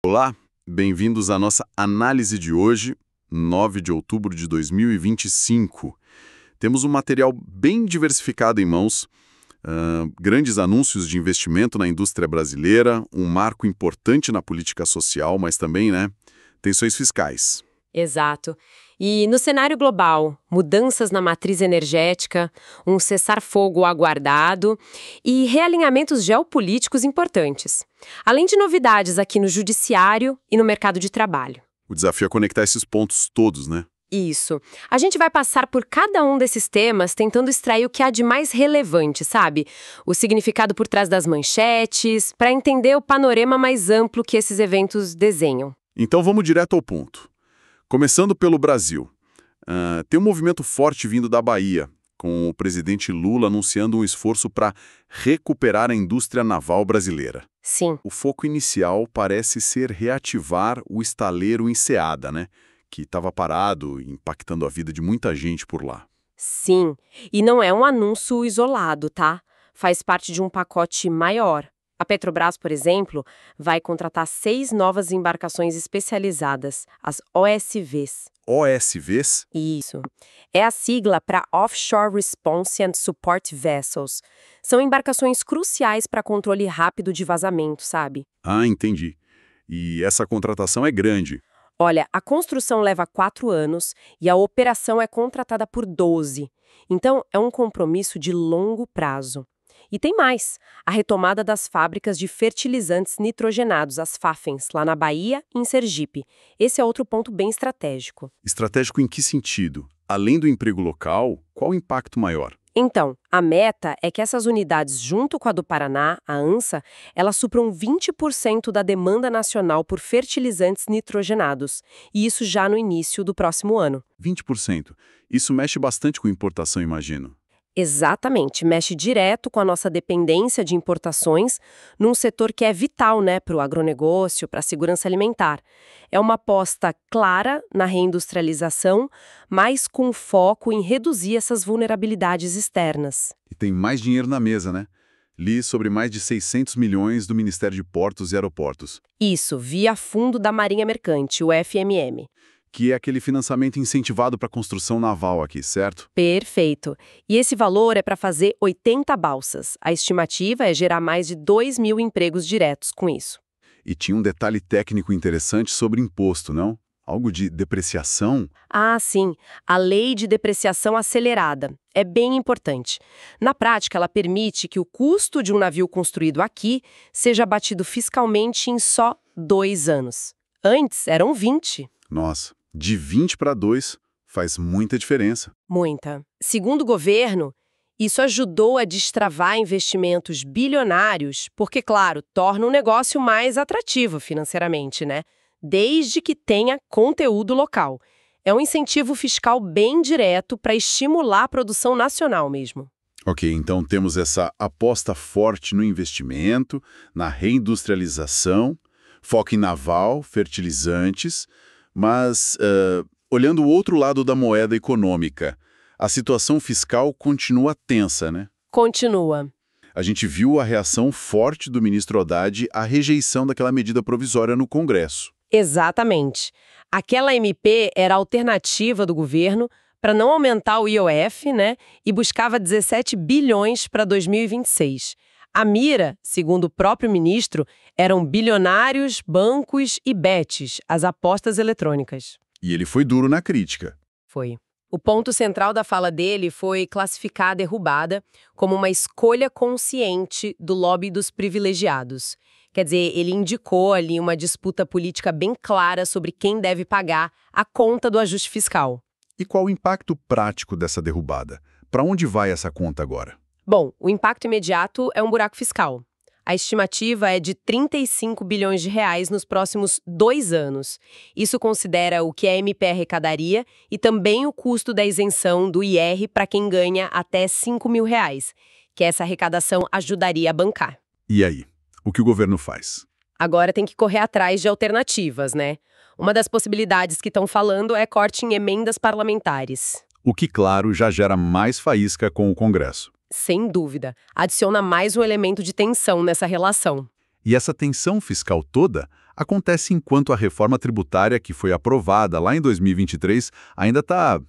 Olá, bem-vindos à nossa análise de hoje, 9 de outubro de 2025. Temos um material bem diversificado em mãos, grandes anúncios de investimento na indústria brasileira, um marco importante na política social, mas também, tensões fiscais. Exato. E no cenário global, mudanças na matriz energética, um cessar-fogo aguardado e realinhamentos geopolíticos importantes. Além de novidades aqui no judiciário e no mercado de trabalho. O desafio é conectar esses pontos todos, né? Isso. A gente vai passar por cada um desses temas tentando extrair o que há de mais relevante, sabe? O significado por trás das manchetes, para entender o panorama mais amplo que esses eventos desenham. Então vamos direto ao ponto. Começando pelo Brasil. Tem um movimento forte vindo da Bahia, com o presidente Lula anunciando um esforço para recuperar a indústria naval brasileira. Sim. O foco inicial parece ser reativar o estaleiro Enseada, que estava parado, impactando a vida de muita gente por lá. Sim. E não é um anúncio isolado, tá? Faz parte de um pacote maior. A Petrobras, por exemplo, vai contratar 6 novas embarcações especializadas, as OSVs. OSVs? Isso. É a sigla para Offshore Response and Support Vessels. São embarcações cruciais para controle rápido de vazamento, sabe? Ah, entendi. E essa contratação é grande. Olha, a construção leva 4 anos e a operação é contratada por 12. Então, é um compromisso de longo prazo. E tem mais, a retomada das fábricas de fertilizantes nitrogenados, as Fafens, lá na Bahia e em Sergipe. Esse é outro ponto bem estratégico. Estratégico em que sentido? Além do emprego local, qual o impacto maior? Então, a meta é que essas unidades, junto com a do Paraná, a ANSA, elas supram 20% da demanda nacional por fertilizantes nitrogenados. E isso já no início do próximo ano. 20%. Isso mexe bastante com importação, imagino. Exatamente, mexe direto com a nossa dependência de importações num setor que é vital, para o agronegócio, para a segurança alimentar. É uma aposta clara na reindustrialização, mas com foco em reduzir essas vulnerabilidades externas. E tem mais dinheiro na mesa, né? Li sobre mais de 600 milhões do Ministério de Portos e Aeroportos. Isso, via Fundo da Marinha Mercante, o FMM. Que é aquele financiamento incentivado para a construção naval aqui, certo? Perfeito. E esse valor é para fazer 80 balsas. A estimativa é gerar mais de 2.000 empregos diretos com isso. E tinha um detalhe técnico interessante sobre imposto, não? Algo de depreciação? Ah, sim. A lei de depreciação acelerada. É bem importante. Na prática, ela permite que o custo de um navio construído aqui seja abatido fiscalmente em só 2 anos. Antes, eram 20. Nossa, de 20 para 2 faz muita diferença. Muita. Segundo o governo, isso ajudou a destravar investimentos bilionários, porque, claro, torna o negócio mais atrativo financeiramente, desde que tenha conteúdo local. É um incentivo fiscal bem direto para estimular a produção nacional mesmo. Ok, então temos essa aposta forte no investimento, na reindustrialização, foco em naval, fertilizantes, mas olhando o outro lado da moeda econômica, a situação fiscal continua tensa, né? Continua. A gente viu a reação forte do ministro Haddad à rejeição daquela medida provisória no Congresso. Exatamente. Aquela MP era a alternativa do governo para não aumentar o IOF, e buscava 17 bilhões para 2026. A mira, segundo o próprio ministro, eram bilionários, bancos e bets, as apostas eletrônicas. E ele foi duro na crítica. Foi. O ponto central da fala dele foi classificar a derrubada como uma escolha consciente do lobby dos privilegiados. Quer dizer, ele indicou ali uma disputa política bem clara sobre quem deve pagar a conta do ajuste fiscal. E qual o impacto prático dessa derrubada? Para onde vai essa conta agora? Bom, o impacto imediato é um buraco fiscal. A estimativa é de 35 bilhões de reais nos próximos 2 anos. Isso considera o que a MP arrecadaria e também o custo da isenção do IR para quem ganha até R$ 5.000, que essa arrecadação ajudaria a bancar. E aí? O que o governo faz? Agora tem que correr atrás de alternativas, Uma das possibilidades que estão falando é corte em emendas parlamentares. O que, claro, já gera mais faísca com o Congresso. Sem dúvida. Adiciona mais um elemento de tensão nessa relação. E essa tensão fiscal toda acontece enquanto a reforma tributária que foi aprovada lá em 2023 ainda está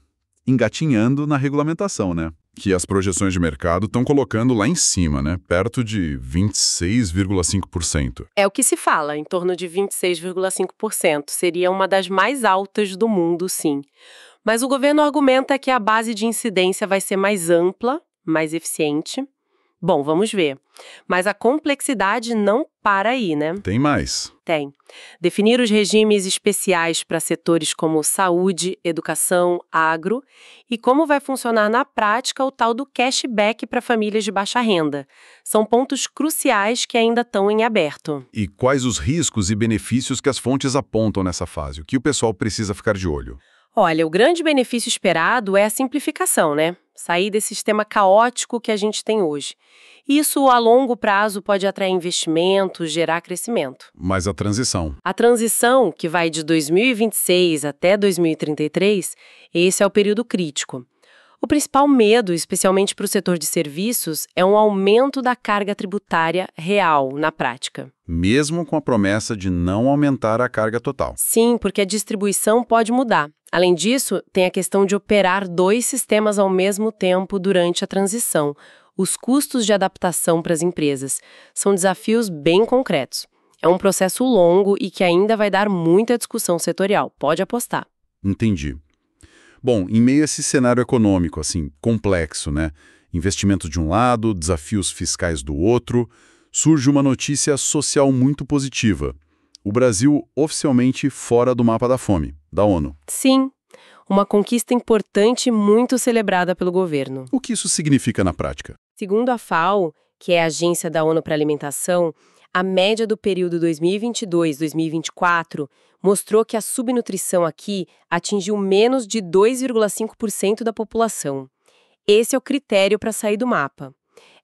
engatinhando na regulamentação, né? Que as projeções de mercado estão colocando lá em cima, né? Perto de 26,5%. É o que se fala, em torno de 26,5%. Seria uma das mais altas do mundo, sim. Mas o governo argumenta que a base de incidência vai ser mais ampla, mais eficiente. Bom, vamos ver. Mas a complexidade não para aí, né? Tem mais. Tem. Definir os regimes especiais para setores como saúde, educação, agro e como vai funcionar na prática o tal do cashback para famílias de baixa renda. São pontos cruciais que ainda estão em aberto. E quais os riscos e benefícios que as fontes apontam nessa fase? O que o pessoal precisa ficar de olho? Olha, o grande benefício esperado é a simplificação, né? Sair desse sistema caótico que a gente tem hoje. Isso, a longo prazo, pode atrair investimentos, gerar crescimento. Mas a transição. A transição, que vai de 2026 até 2033, esse é o período crítico. O principal medo, especialmente para o setor de serviços, é um aumento da carga tributária real, na prática. Mesmo com a promessa de não aumentar a carga total. Sim, porque a distribuição pode mudar. Além disso, tem a questão de operar dois sistemas ao mesmo tempo durante a transição. Os custos de adaptação para as empresas são desafios bem concretos. É um processo longo e que ainda vai dar muita discussão setorial, pode apostar. Entendi. Bom, em meio a esse cenário econômico, assim, complexo, né? Investimentos de um lado, desafios fiscais do outro, surge uma notícia social muito positiva. O Brasil oficialmente fora do mapa da fome, da ONU. Sim, uma conquista importante e muito celebrada pelo governo. O que isso significa na prática? Segundo a FAO, que é a Agência da ONU para a Alimentação, a média do período 2022-2024 mostrou que a subnutrição aqui atingiu menos de 2,5% da população. Esse é o critério para sair do mapa.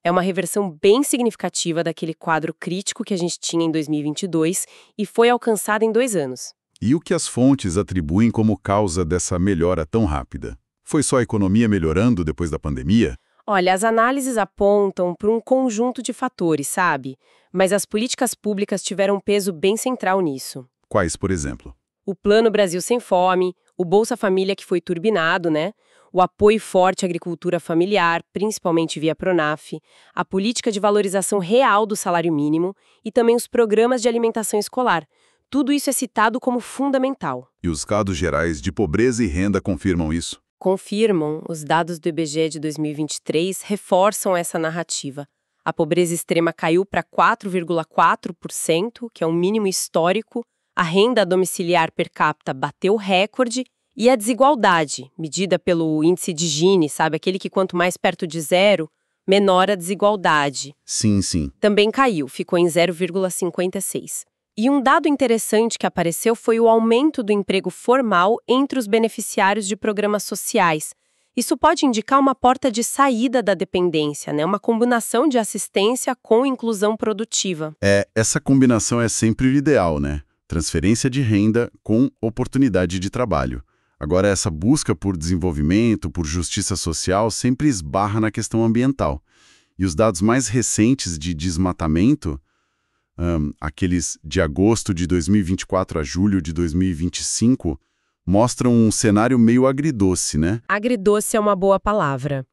É uma reversão bem significativa daquele quadro crítico que a gente tinha em 2022 e foi alcançada em 2 anos. E o que as fontes atribuem como causa dessa melhora tão rápida? Foi só a economia melhorando depois da pandemia? Olha, as análises apontam para um conjunto de fatores, sabe? Mas as políticas públicas tiveram um peso bem central nisso. Quais, por exemplo? O Plano Brasil Sem Fome, o Bolsa Família que foi turbinado, né? O apoio forte à agricultura familiar, principalmente via Pronaf, a política de valorização real do salário mínimo e também os programas de alimentação escolar. Tudo isso é citado como fundamental. E os dados gerais de pobreza e renda confirmam isso? Confirmam, os dados do IBGE de 2023 reforçam essa narrativa. A pobreza extrema caiu para 4,4%, que é um mínimo histórico, a renda domiciliar per capita bateu recorde e a desigualdade, medida pelo índice de Gini, sabe, aquele que quanto mais perto de zero, menor a desigualdade. Sim, sim. Também caiu, ficou em 0,56. E um dado interessante que apareceu foi o aumento do emprego formal entre os beneficiários de programas sociais. Isso pode indicar uma porta de saída da dependência, né? Uma combinação de assistência com inclusão produtiva. Essa combinação é sempre o ideal, né? Transferência de renda com oportunidade de trabalho. Agora, essa busca por desenvolvimento, por justiça social, sempre esbarra na questão ambiental. E os dados mais recentes de desmatamento, aqueles de agosto de 2024 a julho de 2025, mostram um cenário meio agridoce, né? Agridoce é uma boa palavra.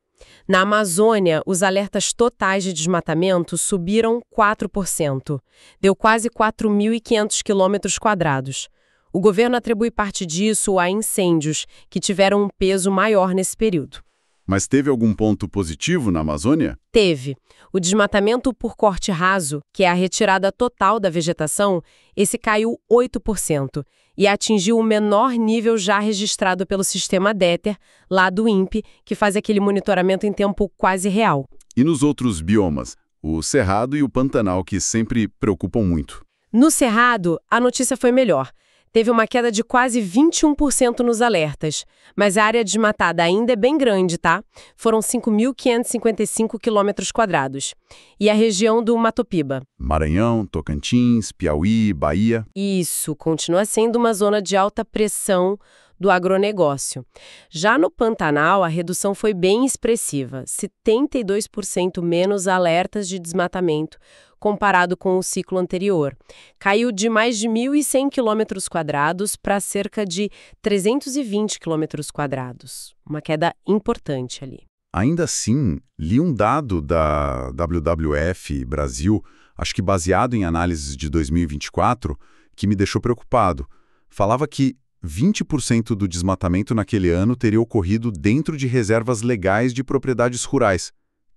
Na Amazônia, os alertas totais de desmatamento subiram 4%. Deu quase 4.500 quilômetros quadrados. O governo atribui parte disso a incêndios, que tiveram um peso maior nesse período. Mas teve algum ponto positivo na Amazônia? Teve. O desmatamento por corte raso, que é a retirada total da vegetação, esse caiu 8% e atingiu o menor nível já registrado pelo sistema DETER, lá do INPE, que faz aquele monitoramento em tempo quase real. E nos outros biomas, o Cerrado e o Pantanal, que sempre preocupam muito? No Cerrado, a notícia foi melhor. Teve uma queda de quase 21% nos alertas, mas a área desmatada ainda é bem grande, tá? Foram 5.555 quilômetros quadrados. E a região do Matopiba? Maranhão, Tocantins, Piauí, Bahia. Isso, continua sendo uma zona de alta pressão do agronegócio. Já no Pantanal, a redução foi bem expressiva, 72% menos alertas de desmatamento, comparado com o ciclo anterior. Caiu de mais de 1.100 quilômetros quadrados para cerca de 320 quilômetros quadrados. Uma queda importante ali. Ainda assim, li um dado da WWF Brasil, acho que baseado em análises de 2024, que me deixou preocupado. Falava que 20% do desmatamento naquele ano teria ocorrido dentro de reservas legais de propriedades rurais.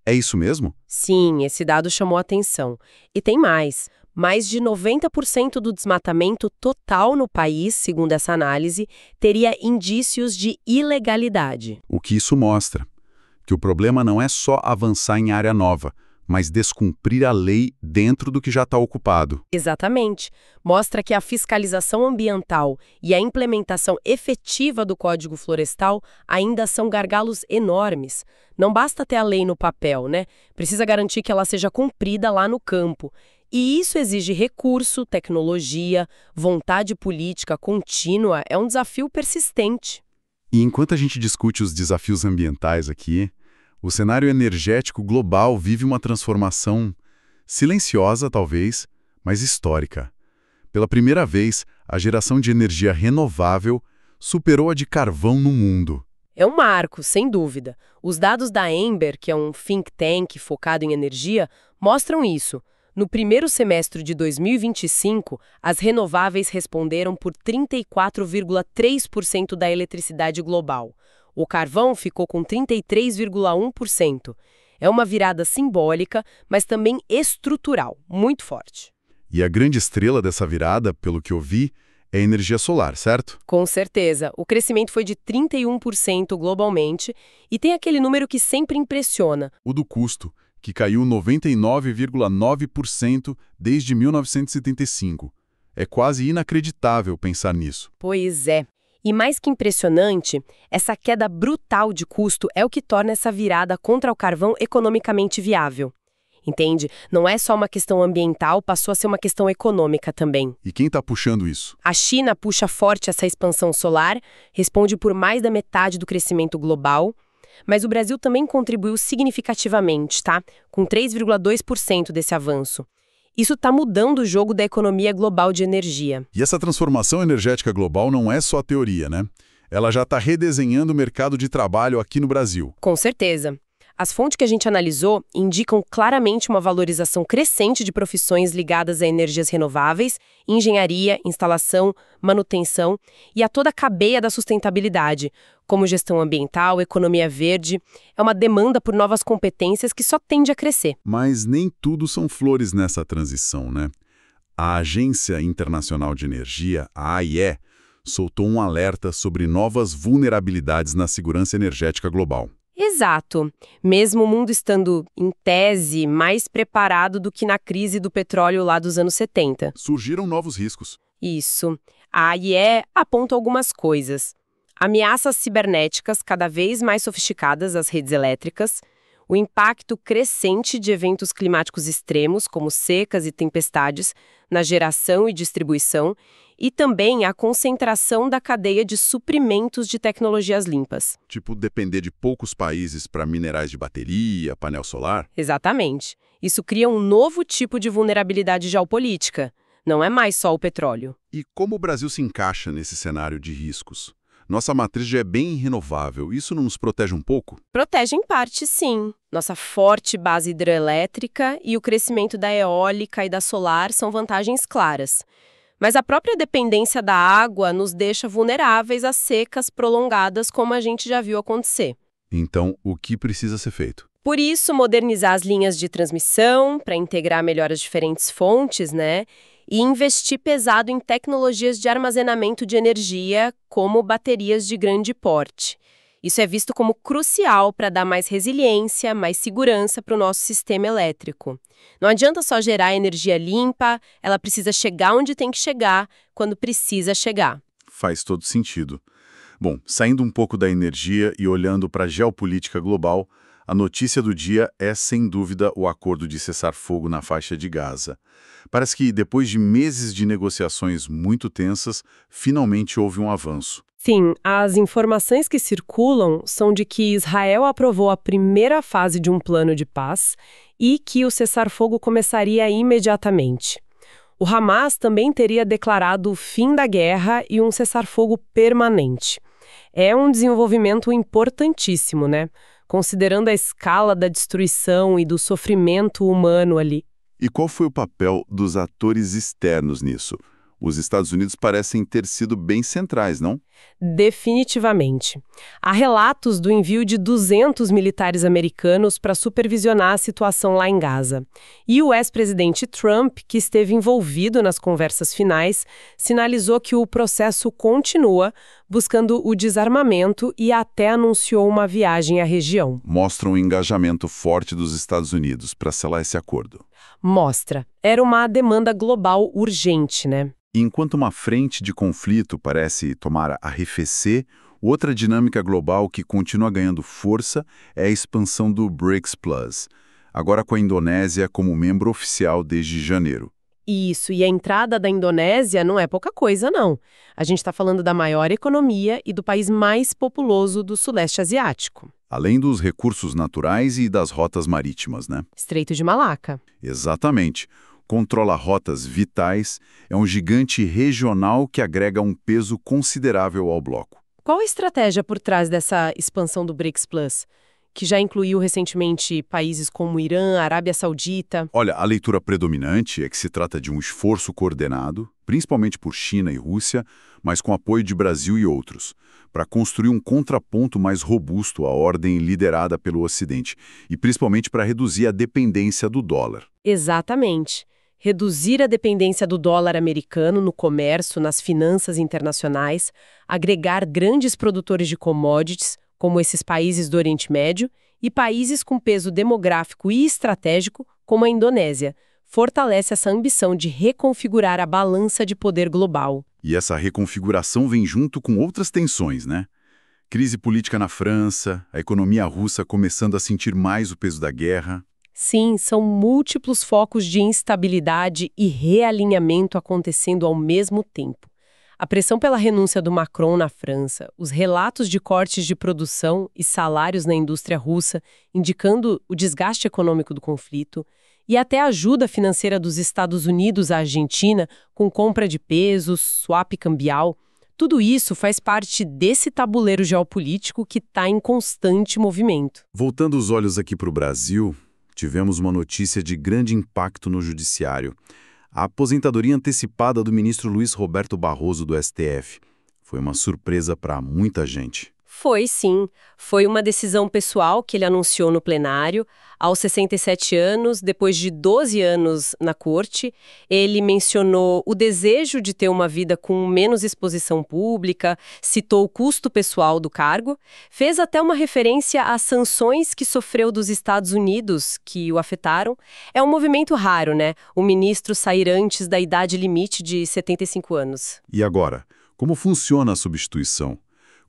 É isso mesmo? Sim, esse dado chamou atenção. E tem mais. Mais de 90% do desmatamento total no país, segundo essa análise, teria indícios de ilegalidade. O que isso mostra? Que o problema não é só avançar em área nova, mas descumprir a lei dentro do que já está ocupado. Exatamente. Mostra que a fiscalização ambiental e a implementação efetiva do Código Florestal ainda são gargalos enormes. Não basta ter a lei no papel, né? Precisa garantir que ela seja cumprida lá no campo. E isso exige recurso, tecnologia, vontade política contínua. É um desafio persistente. E enquanto a gente discute os desafios ambientais aqui, o cenário energético global vive uma transformação silenciosa, talvez, mas histórica. Pela primeira vez, a geração de energia renovável superou a de carvão no mundo. É um marco, sem dúvida. Os dados da Ember, que é um think tank focado em energia, mostram isso. No primeiro semestre de 2025, as renováveis responderam por 34,3% da eletricidade global. O carvão ficou com 33,1%. É uma virada simbólica, mas também estrutural, muito forte. E a grande estrela dessa virada, pelo que eu vi, é a energia solar, certo? Com certeza. O crescimento foi de 31% globalmente e tem aquele número que sempre impressiona. O do custo, que caiu 99,9% desde 1975. É quase inacreditável pensar nisso. Pois é. E mais que impressionante, essa queda brutal de custo é o que torna essa virada contra o carvão economicamente viável. Entende? Não é só uma questão ambiental, passou a ser uma questão econômica também. E quem está puxando isso? A China puxa forte essa expansão solar, responde por mais da metade do crescimento global, mas o Brasil também contribuiu significativamente, tá? Com 3,2% desse avanço. Isso está mudando o jogo da economia global de energia. E essa transformação energética global não é só teoria, né? Ela já está redesenhando o mercado de trabalho aqui no Brasil. Com certeza. As fontes que a gente analisou indicam claramente uma valorização crescente de profissões ligadas a energias renováveis, engenharia, instalação, manutenção e a toda a cadeia da sustentabilidade, como gestão ambiental, economia verde. É uma demanda por novas competências que só tende a crescer. Mas nem tudo são flores nessa transição, né? A Agência Internacional de Energia, a AIE, soltou um alerta sobre novas vulnerabilidades na segurança energética global. Exato. Mesmo o mundo estando, em tese, mais preparado do que na crise do petróleo lá dos anos 70. Surgiram novos riscos. Isso. A AIE aponta algumas coisas. Ameaças cibernéticas cada vez mais sofisticadas às redes elétricas, o impacto crescente de eventos climáticos extremos, como secas e tempestades, na geração e distribuição, e também a concentração da cadeia de suprimentos de tecnologias limpas. Tipo, depender de poucos países para minerais de bateria, painel solar? Exatamente. Isso cria um novo tipo de vulnerabilidade geopolítica. Não é mais só o petróleo. E como o Brasil se encaixa nesse cenário de riscos? Nossa matriz já é bem renovável. Isso não nos protege um pouco? Protege em parte, sim. Nossa forte base hidrelétrica e o crescimento da eólica e da solar são vantagens claras. Mas a própria dependência da água nos deixa vulneráveis a secas prolongadas, como a gente já viu acontecer. Então, o que precisa ser feito? Por isso, modernizar as linhas de transmissão, para integrar melhor as diferentes fontes, né? E investir pesado em tecnologias de armazenamento de energia, como baterias de grande porte. Isso é visto como crucial para dar mais resiliência, mais segurança para o nosso sistema elétrico. Não adianta só gerar energia limpa, ela precisa chegar onde tem que chegar, quando precisa chegar. Faz todo sentido. Bom, saindo um pouco da energia e olhando para a geopolítica global, a notícia do dia é, sem dúvida, o acordo de cessar-fogo na faixa de Gaza. Parece que, depois de meses de negociações muito tensas, finalmente houve um avanço. Sim, as informações que circulam são de que Israel aprovou a primeira fase de um plano de paz e que o cessar-fogo começaria imediatamente. O Hamas também teria declarado o fim da guerra e um cessar-fogo permanente. É um desenvolvimento importantíssimo, né? Considerando a escala da destruição e do sofrimento humano ali. E qual foi o papel dos atores externos nisso? Os Estados Unidos parecem ter sido bem centrais, não? Definitivamente. Há relatos do envio de 200 militares americanos para supervisionar a situação lá em Gaza. E o ex-presidente Trump, que esteve envolvido nas conversas finais, sinalizou que o processo continua, buscando o desarmamento e até anunciou uma viagem à região. Mostra um engajamento forte dos Estados Unidos para selar esse acordo. Mostra. Era uma demanda global urgente, né? E enquanto uma frente de conflito parece tomar arrefecer, outra dinâmica global que continua ganhando força é a expansão do BRICS Plus, agora com a Indonésia como membro oficial desde janeiro. Isso, e a entrada da Indonésia não é pouca coisa, não. A gente está falando da maior economia e do país mais populoso do Sudeste Asiático. Além dos recursos naturais e das rotas marítimas, né? Estreito de Malaca. Exatamente. Controla rotas vitais, é um gigante regional que agrega um peso considerável ao bloco. Qual a estratégia por trás dessa expansão do BRICS Plus, que já incluiu recentemente países como Irã, Arábia Saudita? Olha, a leitura predominante é que se trata de um esforço coordenado, principalmente por China e Rússia, mas com apoio de Brasil e outros, para construir um contraponto mais robusto à ordem liderada pelo Ocidente, e principalmente para reduzir a dependência do dólar. Exatamente. Reduzir a dependência do dólar americano no comércio, nas finanças internacionais, agregar grandes produtores de commodities, como esses países do Oriente Médio, e países com peso demográfico e estratégico, como a Indonésia, fortalece essa ambição de reconfigurar a balança de poder global. E essa reconfiguração vem junto com outras tensões, né? Crise política na França, a economia russa começando a sentir mais o peso da guerra. Sim, são múltiplos focos de instabilidade e realinhamento acontecendo ao mesmo tempo. A pressão pela renúncia do Macron na França, os relatos de cortes de produção e salários na indústria russa, indicando o desgaste econômico do conflito, e até a ajuda financeira dos Estados Unidos à Argentina com compra de pesos, swap cambial. Tudo isso faz parte desse tabuleiro geopolítico que está em constante movimento. Voltando os olhos aqui para o Brasil, tivemos uma notícia de grande impacto no judiciário. A aposentadoria antecipada do ministro Luiz Roberto Barroso do STF. Foi uma surpresa para muita gente. Foi sim. Foi uma decisão pessoal que ele anunciou no plenário. Aos 67 anos, depois de 12 anos na corte, ele mencionou o desejo de ter uma vida com menos exposição pública, citou o custo pessoal do cargo, fez até uma referência às sanções que sofreu dos Estados Unidos, que o afetaram. É um movimento raro, né? O ministro sair antes da idade limite de 75 anos. E agora, como funciona a substituição?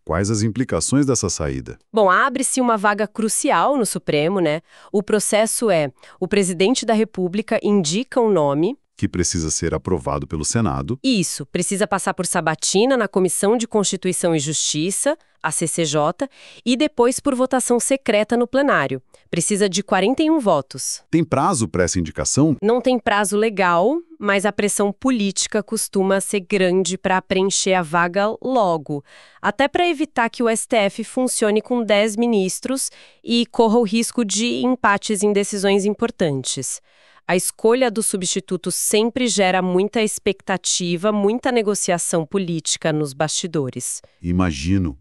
Quais as implicações dessa saída? Bom, abre-se uma vaga crucial no Supremo, né? O processo é: o presidente da República indica um nome. Que precisa ser aprovado pelo Senado. Isso, precisa passar por sabatina na Comissão de Constituição e Justiça, a CCJ, e depois por votação secreta no plenário. Precisa de 41 votos. Tem prazo para essa indicação? Não tem prazo legal, mas a pressão política costuma ser grande para preencher a vaga logo, até para evitar que o STF funcione com 10 ministros e corra o risco de empates em decisões importantes. A escolha do substituto sempre gera muita expectativa, muita negociação política nos bastidores. Imagino.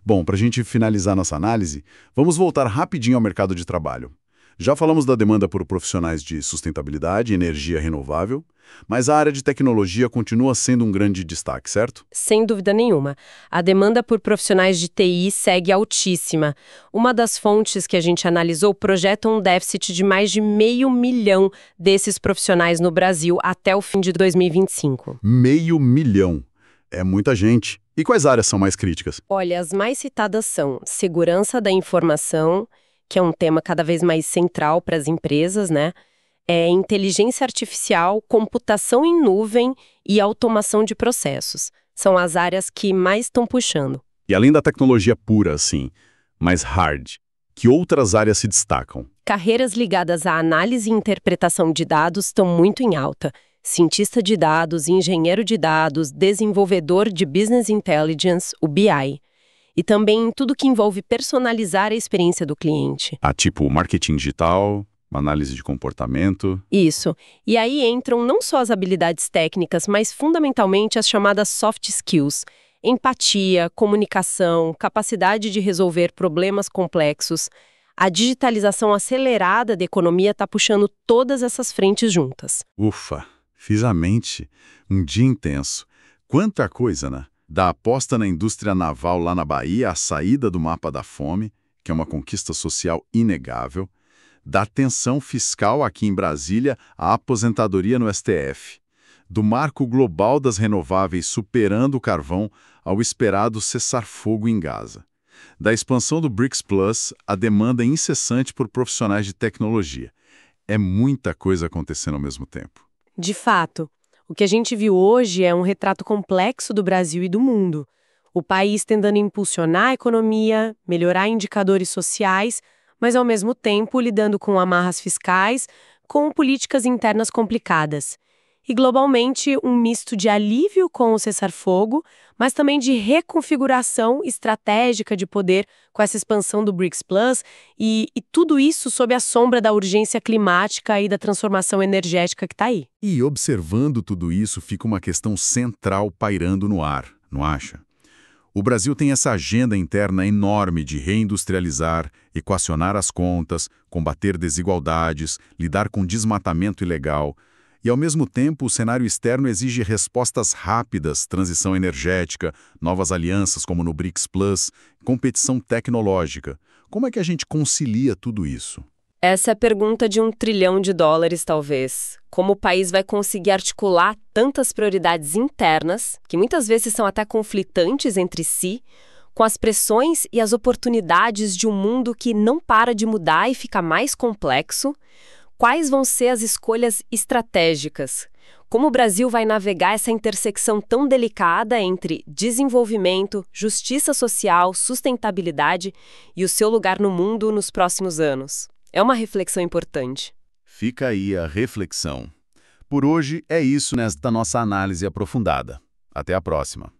Bom, para a gente finalizar nossa análise, vamos voltar rapidinho ao mercado de trabalho. Já falamos da demanda por profissionais de sustentabilidade e energia renovável, mas a área de tecnologia continua sendo um grande destaque, certo? Sem dúvida nenhuma. A demanda por profissionais de TI segue altíssima. Uma das fontes que a gente analisou projeta um déficit de mais de 500 mil desses profissionais no Brasil até o fim de 2025. 500 mil. É muita gente. E quais áreas são mais críticas? Olha, as mais citadas são segurança da informação, que é um tema cada vez mais central para as empresas, né? Inteligência artificial, computação em nuvem e automação de processos. São as áreas que mais estão puxando. E além da tecnologia pura, assim, mais hard, que outras áreas se destacam? Carreiras ligadas à análise e interpretação de dados estão muito em alta. Cientista de dados, engenheiro de dados, desenvolvedor de Business Intelligence, o BI. E também tudo que envolve personalizar a experiência do cliente. Tipo marketing digital, análise de comportamento. Isso. E aí entram não só as habilidades técnicas, mas fundamentalmente as chamadas soft skills. Empatia, comunicação, capacidade de resolver problemas complexos. A digitalização acelerada da economia está puxando todas essas frentes juntas. Ufa, fiz a mente. Um dia intenso. Quanta coisa, né? Da aposta na indústria naval lá na Bahia à saída do mapa da fome, que é uma conquista social inegável, da tensão fiscal aqui em Brasília à aposentadoria no STF, do marco global das renováveis superando o carvão ao esperado cessar-fogo em Gaza, da expansão do BRICS Plus à demanda incessante por profissionais de tecnologia. É muita coisa acontecendo ao mesmo tempo. De fato, o que a gente viu hoje é um retrato complexo do Brasil e do mundo. O país tentando impulsionar a economia, melhorar indicadores sociais, mas ao mesmo tempo lidando com amarras fiscais, com políticas internas complicadas. E globalmente um misto de alívio com o cessar-fogo, mas também de reconfiguração estratégica de poder com essa expansão do BRICS Plus e tudo isso sob a sombra da urgência climática e da transformação energética que está aí. E observando tudo isso fica uma questão central pairando no ar, não acha? O Brasil tem essa agenda interna enorme de reindustrializar, equacionar as contas, combater desigualdades, lidar com desmatamento ilegal. E, ao mesmo tempo, o cenário externo exige respostas rápidas, transição energética, novas alianças como no BRICS Plus, competição tecnológica. Como é que a gente concilia tudo isso? Essa é a pergunta de $1 trilhão, talvez. Como o país vai conseguir articular tantas prioridades internas, que muitas vezes são até conflitantes entre si, com as pressões e as oportunidades de um mundo que não para de mudar e fica mais complexo? Quais vão ser as escolhas estratégicas? Como o Brasil vai navegar essa intersecção tão delicada entre desenvolvimento, justiça social, sustentabilidade e o seu lugar no mundo nos próximos anos? É uma reflexão importante. Fica aí a reflexão. Por hoje é isso nesta nossa análise aprofundada. Até a próxima.